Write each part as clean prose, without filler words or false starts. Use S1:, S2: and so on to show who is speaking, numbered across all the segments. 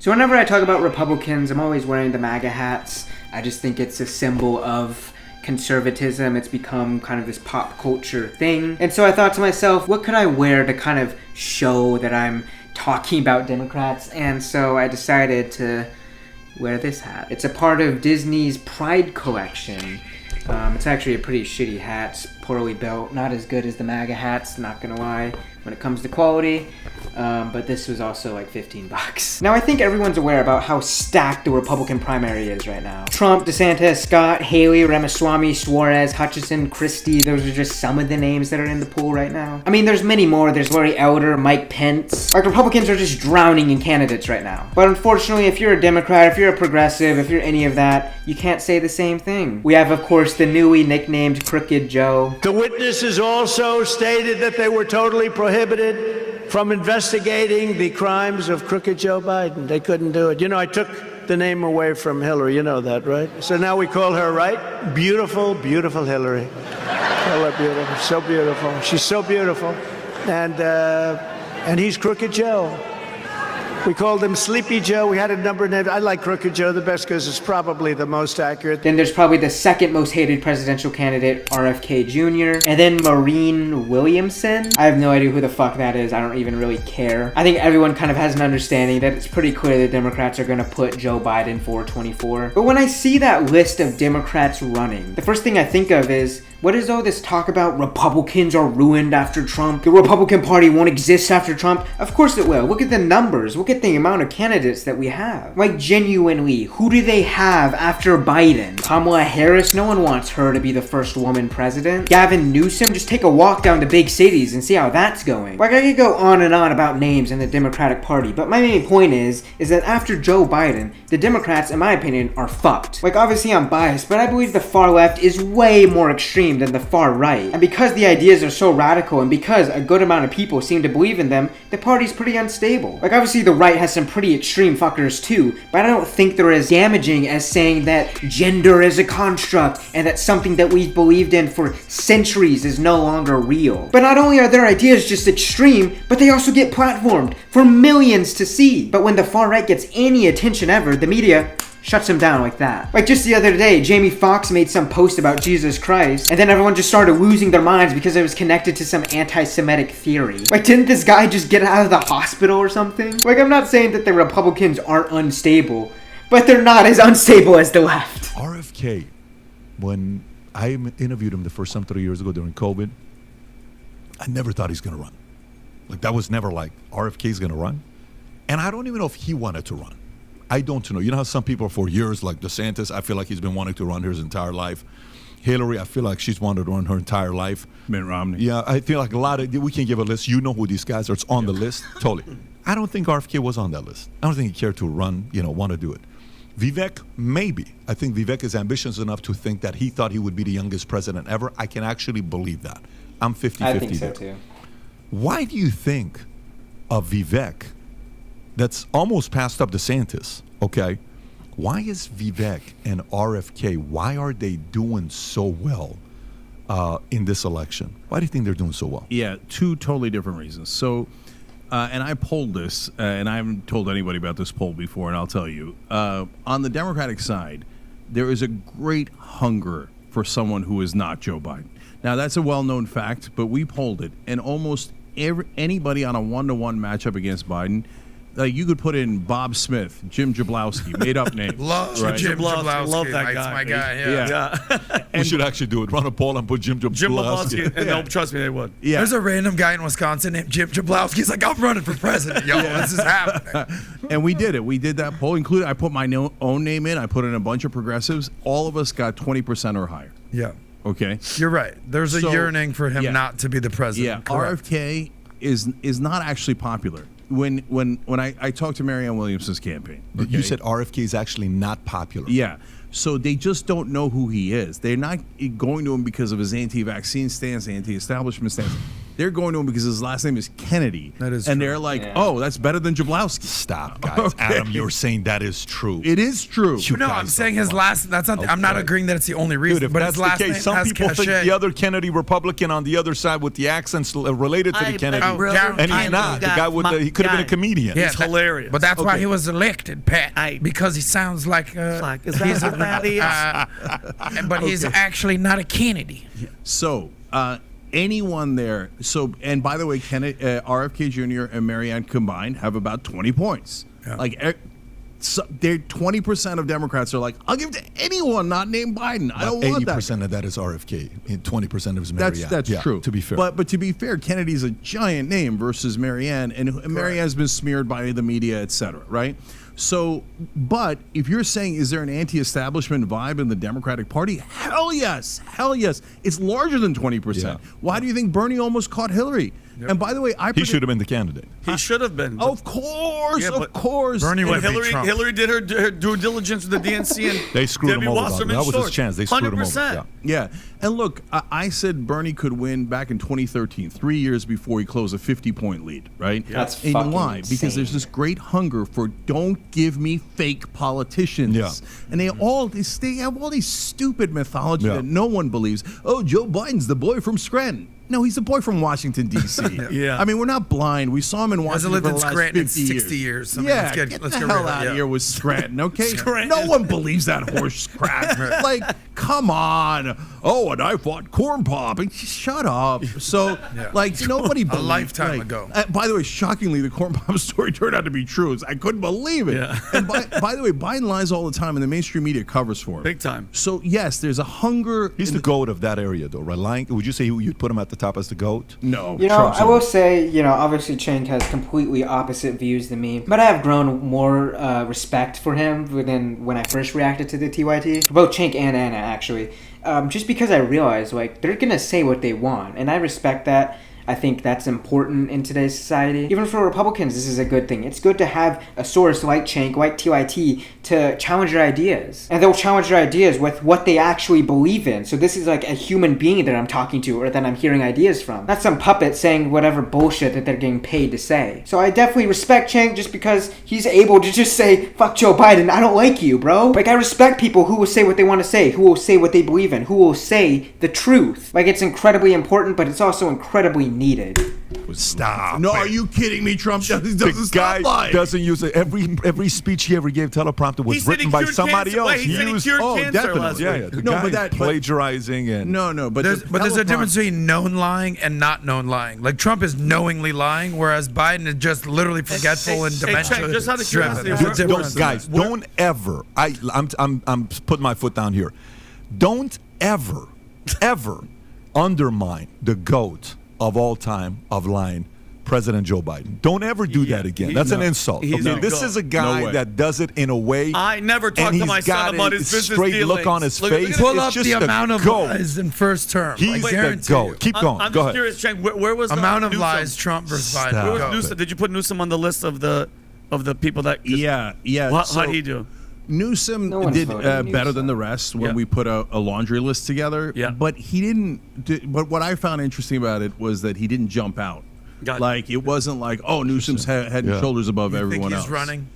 S1: So whenever I talk about Republicans, I'm always wearing the MAGA hats. I just think it's a symbol of conservatism. It's become kind of this pop culture thing. And so I thought to myself, what could I wear to kind of show that I'm talking about Democrats? And so I decided to wear this hat. It's a part of Disney's Pride collection. It's actually a pretty shitty hat. It's poorly built. Not as good as the MAGA hats, not gonna lie, when it comes to quality. But this was also like $15. Now I think everyone's aware about how stacked the Republican primary is right now. Trump, DeSantis, Scott, Haley, Ramaswamy, Suarez, Hutchinson, Christie, those are just some of the names that are in the pool right now. I mean, there's many more. There's Larry Elder, Mike Pence. Like, Republicans are just drowning in candidates right now. But unfortunately, if you're a Democrat, if you're a progressive, if you're any of that, you can't say the same thing. We have, of course, the newly nicknamed Crooked Joe.
S2: The witnesses also stated that they were totally prohibited from investigating the crimes of Crooked Joe Biden. They couldn't do it. You know, I took the name away from Hillary. You know that, right? So now we call her, right? Beautiful, beautiful Hillary. Call her beautiful. So beautiful. She's so beautiful. And he's Crooked Joe. We called him Sleepy Joe. We had a number of names. I like Crooked Joe the best because it's probably the most accurate.
S1: Then there's probably the second most hated presidential candidate, RFK Jr. And then Maureen Williamson. I have no idea who the fuck that is. I don't even really care. I think everyone kind of has an understanding that it's pretty clear that Democrats are going to put Joe Biden for 24. But when I see that list of Democrats running, the first thing I think of is, what is all this talk about Republicans are ruined after Trump? The Republican Party won't exist after Trump? Of course it will. Look at the numbers. Look at the amount of candidates that we have. Like, genuinely, who do they have after Biden? Kamala Harris? No one wants her to be the first woman president. Gavin Newsom? Just take a walk down to big cities and see how that's going. Like, I could go on and on about names in the Democratic Party, but my main point is that after Joe Biden, the Democrats, in my opinion, are fucked. Like, obviously I'm biased, but I believe the far left is way more extreme than the far right. And because the ideas are so radical and because a good amount of people seem to believe in them, the party's pretty unstable. Like, obviously the right has some pretty extreme fuckers too, but I don't think they're as damaging as saying that gender is a construct and that something that we've believed in for centuries is no longer real. But not only are their ideas just extreme, but they also get platformed for millions to see. But when the far right gets any attention ever, the media shuts him down like that. Like, just the other day, Jamie Foxx made some post about Jesus Christ, and then everyone just started losing their minds because it was connected to some anti-Semitic theory. Like, didn't this guy just get out of the hospital or something? Like, I'm not saying that the Republicans aren't unstable, but they're not as unstable as the left.
S3: RFK, when I interviewed him the first time 3 years ago during COVID, I never thought he's going to run. Like, that was never like, RFK's going to run. And I don't even know if he wanted to run. I don't know. You know how some people for years, like DeSantis, I feel like he's been wanting to run his entire life. Hillary, I feel like she's wanted to run her entire life.
S4: Mitt Romney.
S3: Yeah, I feel like a lot of, we can give a list. You know who these guys are. It's on the list. Totally. I don't think RFK was on that list. I don't think he cared to run, want to do it. Vivek, maybe. I think Vivek is ambitious enough to think that he thought he would be the youngest president ever. I can actually believe that. I'm 50-50
S1: I think so
S3: there.
S1: too.
S3: Why do you think of Vivek that's almost passed up DeSantis, okay? Why is Vivek and RFK, why are they doing so well in this election? Why do you think they're doing so well?
S4: Yeah, two totally different reasons. So, and I polled this, and I haven't told anybody about this poll before, and I'll tell you. On the Democratic side, there is a great hunger for someone who is not Joe Biden. Now, that's a well-known fact, but we polled it, and almost anybody on a one-to-one matchup against Biden, like, you could put in Bob Smith, Jim Jablowski, made up names.
S5: Love
S4: right?
S5: Jim Jablowski.
S6: Love that guy.
S5: That's my guy. Yeah.
S3: We should actually do it. Run a poll and put Jim Jablowski.
S6: And they'll trust me, they would.
S4: Yeah.
S5: There's a random guy in Wisconsin named Jim Jablowski. He's like, I'm running for president. Yo, this is happening.
S4: And we did it. We did that poll. Including, I put my own name in. I put in a bunch of progressives. All of us got 20% or higher.
S5: Yeah.
S4: Okay.
S5: You're right. There's a yearning for him not to be the president.
S4: Yeah.
S5: Correct.
S4: RFK is not actually popular. When I talked to Marianne Williamson's campaign. Okay?
S3: You said RFK is actually not popular.
S4: Yeah. So they just don't know who he is. They're not going to him because of his anti-vaccine stance, anti-establishment stance. They're going to him because his last name is Kennedy.
S5: That is
S4: and
S5: true.
S4: they're like, oh, that's better than Jablowski.
S3: Stop, guys.
S4: Okay.
S3: Adam, you're saying that is true.
S4: It is true.
S3: You
S5: No,
S3: guys
S5: I'm
S3: are
S5: saying his
S3: fucking-
S5: last. That's not. I'm not
S3: Okay.
S5: agreeing that it's the only reason.
S3: Dude, if
S5: but
S3: that's
S5: his last
S3: the case,
S5: name
S3: some
S5: has
S3: people think
S5: cachet.
S3: the other Kennedy Republican on the other side with the accents related to the Kennedy. And he's not. The guy with he could have been a comedian.
S5: Yeah,
S6: He's hilarious.
S5: But that's why
S4: Okay.
S5: he was elected, Pat, because he sounds like.
S6: Is that what that is?
S5: But he's actually not a Kennedy.
S4: So, anyone there. So, and by the way, RFK Jr. and Marianne combined have about 20 points.
S5: Yeah.
S4: Like, so they're 20% of Democrats are like, I'll give to anyone not named Biden. I don't want that.
S3: 80% of that is RFK, and 20% of is Marianne.
S4: That's
S3: Yeah,
S4: true.
S3: To be fair,
S4: but to be fair, Kennedy's a giant name versus Marianne, and Marianne's been smeared by the media, et cetera, right? So, but if you're saying, is there an anti-establishment vibe in the Democratic Party? Hell yes. It's larger than 20%.
S3: Yeah.
S4: Why do you think Bernie almost caught Hillary? And by the way,
S3: he should have been the candidate.
S6: He should have been.
S4: Of course,
S6: Yeah,
S4: of course.
S5: Bernie
S6: And
S5: would have beat
S6: Hillary,
S5: Trump.
S6: Hillary did her due diligence with the DNC, and
S3: They screwed
S6: Debbie
S3: him over.
S6: Wasserman
S3: That was his
S6: Schultz.
S3: chance. They screwed him over.
S6: 100%.
S3: Yeah.
S4: Yeah, and look, I said Bernie could win back in 2013, 3 years before he closed a 50-point lead, right?
S1: That's
S4: and
S1: fucking
S4: why?
S1: insane.
S4: Because there's this great hunger for don't give me fake politicians.
S3: Yeah.
S4: And they have all these stupid mythology
S3: Yeah.
S4: that no one believes. Oh, Joe Biden's the boy from Scranton. No, he's the boy from Washington, D.C.
S6: Yeah.
S4: I mean, we're not blind. We saw him in
S5: Hasn't
S4: Washington
S5: lived
S4: for
S5: in
S4: the last
S5: Scranton in
S4: 50
S5: 60 years. I mean,
S4: Yeah,
S5: let's
S4: get
S5: get
S4: the
S5: real.
S4: hell out
S5: Yeah.
S4: of here with Scranton, okay?
S6: Scranton.
S4: No one believes that horse crap. Like, come on. Oh, and I fought Corn Pop. And shut up. So,
S5: Yeah.
S4: like, nobody believes.
S5: lifetime
S4: like,
S5: ago.
S4: By the way, shockingly, the Corn Pop story turned out to be true. I couldn't believe it.
S6: Yeah.
S4: And by the way, Biden lies all the time, and the mainstream media covers for him.
S6: Big time.
S4: So, yes, there's a hunger.
S3: He's the GOAT of that area, though, right? Lying, would you say you'd put him at the top as the GOAT?
S4: No.
S1: You know,
S3: Trump's
S1: I
S3: in
S1: will
S3: it.
S1: say, obviously Cenk has completely opposite views than me, but I have grown more respect for him than when I first reacted to the TYT. Both Cenk and Anna, actually. Just because I realize, like, they're gonna say what they want, and I respect that. I think that's important in today's society. Even for Republicans, this is a good thing. It's good to have a source like Cenk, like TYT, to challenge your ideas. And they'll challenge your ideas with what they actually believe in. So this is like a human being that I'm talking to or that I'm hearing ideas from. Not some puppet saying whatever bullshit that they're getting paid to say. So I definitely respect Cenk just because he's able to just say, fuck Joe Biden, I don't like you, bro. Like, I respect people who will say what they want to say, who will say what they believe in, who will say the truth. Like, it's incredibly important, but it's also incredibly needed.
S3: Stop.
S4: No, are you kidding me? Trump doesn't
S3: The
S4: stop
S3: guy
S4: lying.
S3: doesn't use it. Every speech he ever gave teleprompter was
S6: He said he
S3: written by
S6: cured
S3: somebody
S6: cancer.
S3: else.
S6: Wait, he said he
S3: used,
S6: cured cancer
S4: definitely.
S6: last
S3: yeah,
S6: week.
S3: yeah. The
S4: No,
S3: guy
S4: but that- but-
S3: plagiarizing and
S4: No, but
S5: There's a difference
S4: teleprompter-
S5: between known lying and not known lying. Like, Trump is knowingly lying, whereas Biden is just literally forgetful and
S6: hey,
S5: dementia.
S6: Cenk, just out of
S5: driven.
S6: curiosity,
S5: There's a
S6: where-
S5: difference.
S3: guys, don't ever. I'm putting my foot down here. Don't ever undermine the GOAT of all time of lying, President Joe Biden. Don't ever do that again. That's an insult.
S6: He's
S3: Okay,
S6: a
S3: this
S6: GOAT.
S3: is a
S4: No
S3: guy
S4: way.
S3: that does it in a way.
S6: I never talk
S3: and
S6: to
S3: he's
S6: my
S3: got
S6: son about
S3: a
S6: his business
S3: straight
S6: dealings.
S3: look on his
S6: Look at
S3: face.
S6: this.
S5: Pull
S3: It's
S5: up
S3: just
S5: the
S3: a
S5: amount of
S3: GOAT.
S5: lies in first term.
S3: He's
S5: I
S3: the
S5: guarantee
S3: GOAT.
S5: you.
S3: Keep going.
S6: I'm
S3: Go
S6: just
S3: ahead.
S6: curious, Cenk, where was
S5: Amount of
S6: Newsom?
S5: lies, Trump versus Biden.
S3: Stop.
S6: Where
S5: Go.
S6: was Newsom? Did you put Newsom on the list of the people that?
S4: Yeah.
S6: How'd he do?
S4: Newsom
S1: No one's
S4: did
S1: voting
S4: better
S1: Newsom.
S4: than the rest when
S6: Yeah.
S4: we put a laundry list together.
S6: Yeah.
S4: But he didn't. But what I found interesting about it was that he didn't jump out.
S6: Got it.
S4: Like, it wasn't like, oh, Newsom's head and
S3: Yeah.
S4: shoulders above
S5: You think
S4: everyone
S5: he's
S4: else.
S5: running?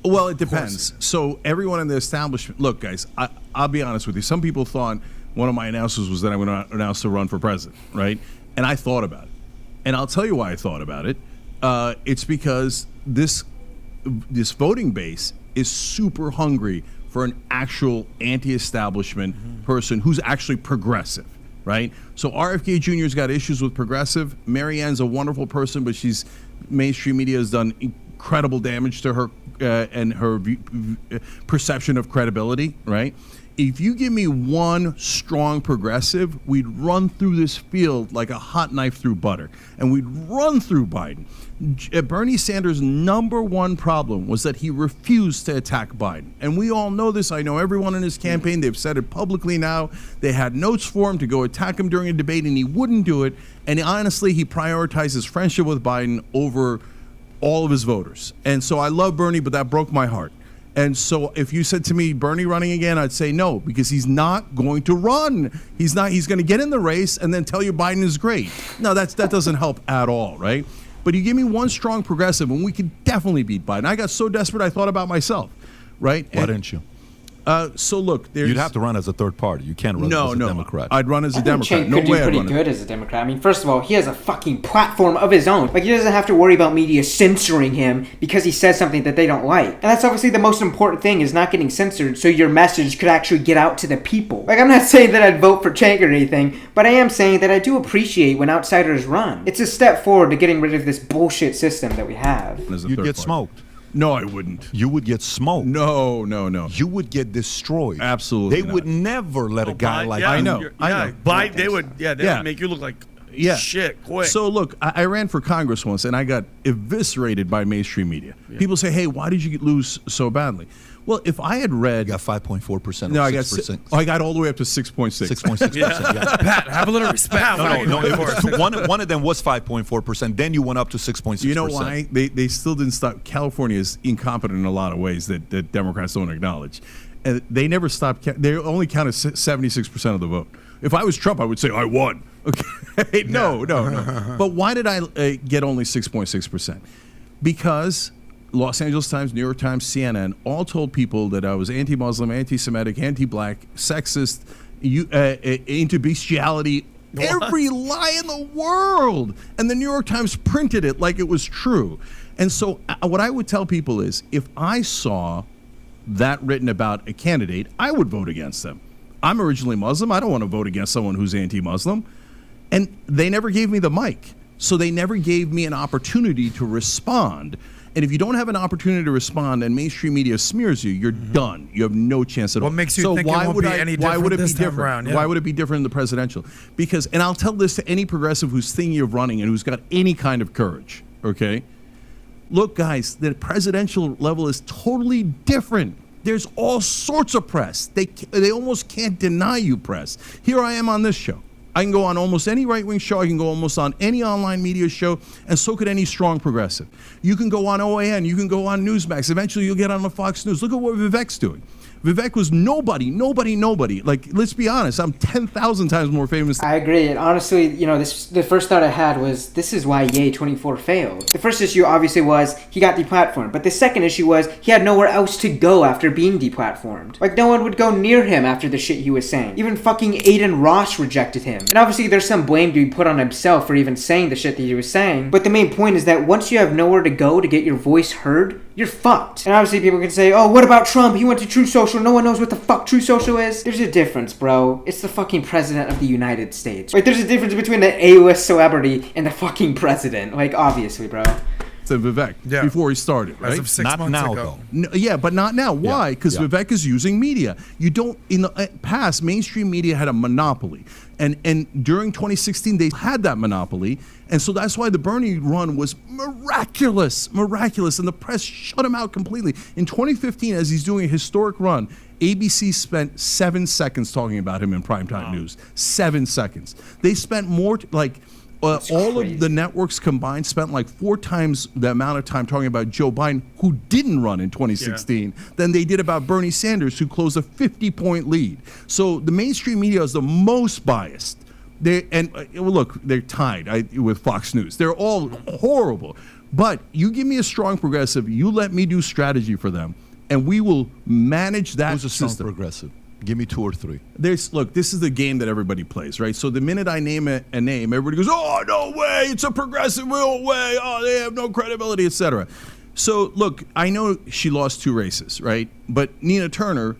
S4: Well, it depends. So everyone in the establishment. Look, guys, I'll be honest with you. Some people thought one of my announcements was that I'm going to announce to run for president, right? And I thought about it. And I'll tell you why I thought about it. It's because this voting base is super hungry for an actual anti-establishment person who's actually progressive, right? So RFK Jr.'s got issues with progressive. Marianne's a wonderful person, but mainstream media has done incredible damage to her and her perception of credibility, right? If you give me one strong progressive, we'd run through this field like a hot knife through butter, and we'd run through Biden. Bernie Sanders' number one problem was that he refused to attack Biden. And we all know this. I know everyone in his campaign. They've said it publicly now. They had notes for him to go attack him during a debate, and he wouldn't do it. And honestly, he prioritizes friendship with Biden over all of his voters. And so I love Bernie, but that broke my heart. And so if you said to me, Bernie running again, I'd say no, because he's not going to run. He's going to get in the race and then tell you Biden is great. No, that doesn't help at all, right? But you give me one strong progressive and we could definitely beat Biden. I got so desperate I thought about myself, right?
S3: Why didn't you?
S4: So look,
S3: you'd have to run as a third party. You can't run as a Democrat.
S4: I'd run as a Democrat.
S1: Cenk could do pretty good as a Democrat. I mean, first of all, he has a fucking platform of his own. Like, he doesn't have to worry about media censoring him because he says something that they don't like. And that's obviously the most important thing, is not getting censored so your message could actually get out to the people. Like, I'm not saying that I'd vote for Cenk or anything, but I am saying that I do appreciate when outsiders run. It's a step forward to getting rid of this bullshit system that we have.
S3: You'd get smoked.
S4: No, I wouldn't.
S3: You would get smoked.
S4: No.
S3: You would get destroyed.
S4: Absolutely
S3: They would never let a guy like
S6: yeah,
S4: I know.
S6: Biden, they would make you look like shit quick.
S4: So look, I ran for Congress once and I got eviscerated by mainstream media. Yeah. People say, "Hey, why did you lose so badly?" Well, if I had read,
S3: you got 5.4%.
S4: No, I got all the way up to 6.6.
S3: 6.6%. Yeah.
S5: Pat, have a little respect.
S3: One of them was 5.4%. Then you went up to 6.6%.
S4: You know why? They still didn't stop. California is incompetent in a lot of ways that Democrats don't acknowledge. And they never stopped. They only counted 76% of the vote. If I was Trump, I would say I won. Okay, no. But why did I get only 6.6%? Because Los Angeles Times, New York Times, CNN all told people that I was anti-Muslim, anti-Semitic, anti-black, sexist, into bestiality, every lie in the world. And the New York Times printed it like it was true. And so what I would tell people is, if I saw that written about a candidate, I would vote against them. I'm originally Muslim. I don't want to vote against someone who's anti-Muslim. And they never gave me the mic. So they never gave me an opportunity to respond. And if you don't have an opportunity to respond and mainstream media smears you, you're done. You have no chance at all.
S5: What makes you think it won't be any different this time around? Yeah.
S4: Why would it be different in the presidential? Because, and I'll tell this to any progressive who's thinking of running and who's got any kind of courage, okay? Look, guys, the presidential level is totally different. There's all sorts of press. They almost can't deny you press. Here I am on this show. I can go on almost any right-wing show. I can go almost on any online media show, and so could any strong progressive. You can go on OAN. You can go on Newsmax. Eventually, you'll get on the Fox News. Look at what Vivek's doing. Vivek was nobody. Like, let's be honest. I'm 10,000 times more famous.
S1: I agree. And honestly, the first thought I had was, this is why Yay 24 failed. The first issue obviously was he got deplatformed. But the second issue was he had nowhere else to go after being deplatformed. Like, no one would go near him after the shit he was saying. Even fucking Aiden Ross rejected him. And obviously there's some blame to be put on himself for even saying the shit that he was saying. But the main point is that once you have nowhere to go to get your voice heard, you're fucked. And obviously people can say, oh, what about Trump? He went to True Social. No one knows what the fuck True Social is. There's a difference, bro. It's the fucking president of the United States. Like, there's a difference between the A-list celebrity and the fucking president. Like, obviously, bro.
S4: To Vivek before he started, right?
S5: As of 6
S3: Not
S5: months
S3: now,
S5: ago.
S3: though.
S4: No, but not now. Why? Because Vivek is using media. You don't, in the past, mainstream media had a monopoly. And during 2016, they had that monopoly. And so that's why the Bernie run was miraculous. And the press shut him out completely. In 2015, as he's doing a historic run, ABC spent 7 seconds talking about him in primetime news. 7 seconds. They spent more, all of the networks combined spent like 4 times the amount of time talking about Joe Biden, who didn't run in 2016, than they did about Bernie Sanders, who closed a 50-point lead. So the mainstream media is the most biased. Look, they're tied with Fox News. They're all horrible. But you give me a strong progressive, you let me do strategy for them, and we will manage that
S3: Who's a strong
S4: system.
S3: progressive? Give me 2 or 3.
S4: Look, this is the game that everybody plays, right? So the minute I name a name, everybody goes, oh, no way, it's a progressive, no way, oh, they have no credibility, etc. So, look, I know she lost 2 races, right? But Nina Turner,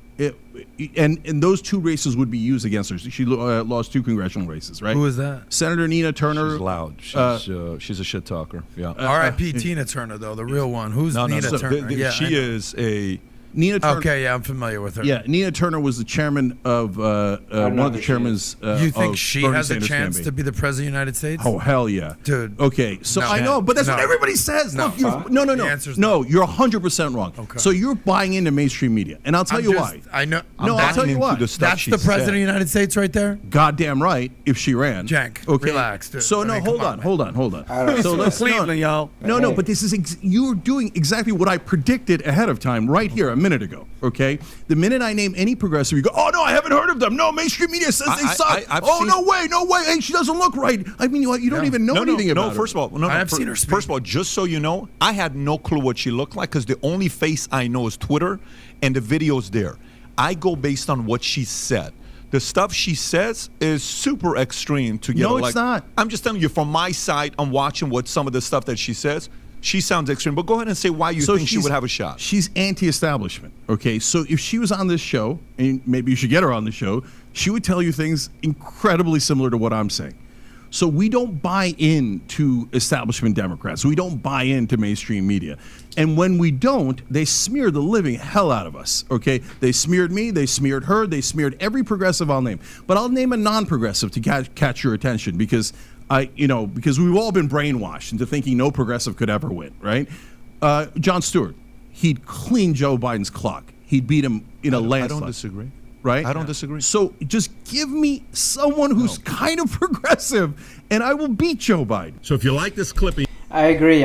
S4: and those 2 races would be used against her. She lost 2 congressional races, right?
S5: Who is that?
S4: Senator Nina Turner.
S3: She's loud. She's a shit talker. Yeah.
S5: R.I.P. Tina Turner, though, the real one. Who's Nina Turner?
S3: She is a...
S4: Nina Turner.
S5: Okay, yeah, I'm familiar with her.
S4: Yeah, Nina Turner was the chairman of one of the chairmans.
S5: You think she
S4: Bernie
S5: has
S4: Sanders
S5: a chance
S4: campaign.
S5: to be the president of the United States?
S4: Oh, hell yeah.
S5: Dude.
S4: Okay, so
S5: No.
S4: I know, but that's
S5: No.
S4: what everybody says.
S5: No.
S4: Look, no.
S5: The answer's
S4: No, you're 100% wrong.
S5: Okay.
S4: So you're buying into mainstream media, and I'll tell you why.
S5: I know.
S4: No, I'll tell you why.
S5: That's the president of the United States right there?
S4: Goddamn right, if she ran.
S5: Cenk,
S4: okay.
S5: relax, dude.
S4: So,
S5: I mean,
S4: hold
S5: come
S4: on. So let's
S6: Cleveland, y'all.
S4: No, but this is you're doing exactly what I predicted ahead of time right here. minute ago, okay? The minute I name any progressive, you go, oh, no, I haven't heard of them. No, mainstream media says they suck. No way. Hey, she doesn't look right. I mean, you don't even know anything about her.
S3: First of all,
S5: I've seen her speak.
S3: First of all, just so you know, I had no clue what she looked like because the only face I know is Twitter and the videos there. I go based on what she said. The stuff she says is super extreme to get.
S4: No, it's not.
S3: I'm just telling you from my side, I'm watching what some of the stuff that she says. She sounds extreme, but go ahead and say why you think she would have a shot.
S4: She's anti-establishment, okay? So if she was on this show, and maybe you should get her on the show, she would tell you things incredibly similar to what I'm saying. So we don't buy into establishment Democrats. We don't buy into mainstream media. And when we don't, they smear the living hell out of us, okay? They smeared me, they smeared her, they smeared every progressive I'll name. But I'll name a non-progressive to catch your attention because because we've all been brainwashed into thinking no progressive could ever win, right? Jon Stewart, he'd clean Joe Biden's clock. He'd beat him in a landslide.
S3: I don't disagree.
S4: Right?
S3: I don't disagree.
S4: So just give me someone who's kind of progressive, and I will beat Joe Biden.
S7: So if you like this clipping,
S1: I agree.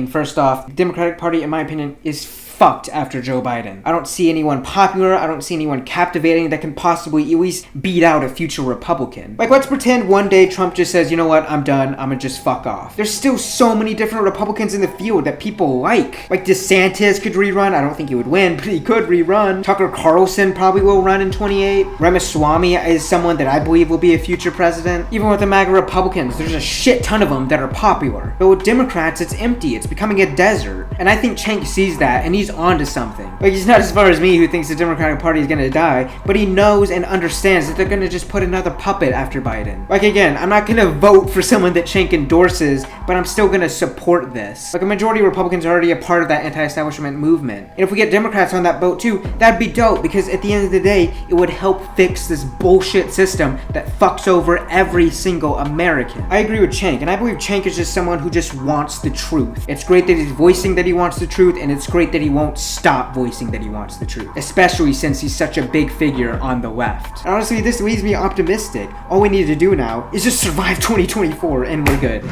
S1: First off, the Democratic Party, in my opinion, is fucked after Joe Biden. I don't see anyone popular. I don't see anyone captivating that can possibly at least beat out a future Republican. Like, let's pretend one day Trump just says, you know what, I'm done. I'm gonna just fuck off. There's still so many different Republicans in the field that people like. Like, DeSantis could rerun. I don't think he would win, but he could rerun. Tucker Carlson probably will run in 28. Ramaswamy is someone that I believe will be a future president. Even with the MAGA Republicans, there's a shit ton of them that are popular. But with Democrats, it's empty. It's becoming a desert. And I think Cenk sees that, and he's onto something. Like, he's not as far as me who thinks the Democratic Party is gonna die, but he knows and understands that they're gonna just put another puppet after Biden. Like, again, I'm not gonna vote for someone that Cenk endorses, but I'm still gonna support this. Like, a majority of Republicans are already a part of that anti-establishment movement. And if we get Democrats on that boat too, that'd be dope, because at the end of the day, it would help fix this bullshit system that fucks over every single American. I agree with Cenk, and I believe Cenk is just someone who just wants the truth. It's great that he's voicing that he wants the truth, and it's great that he won't stop voicing that he wants the truth, especially since he's such a big figure on the left. And honestly, this leaves me optimistic. All we need to do now is just survive 2024 and we're good.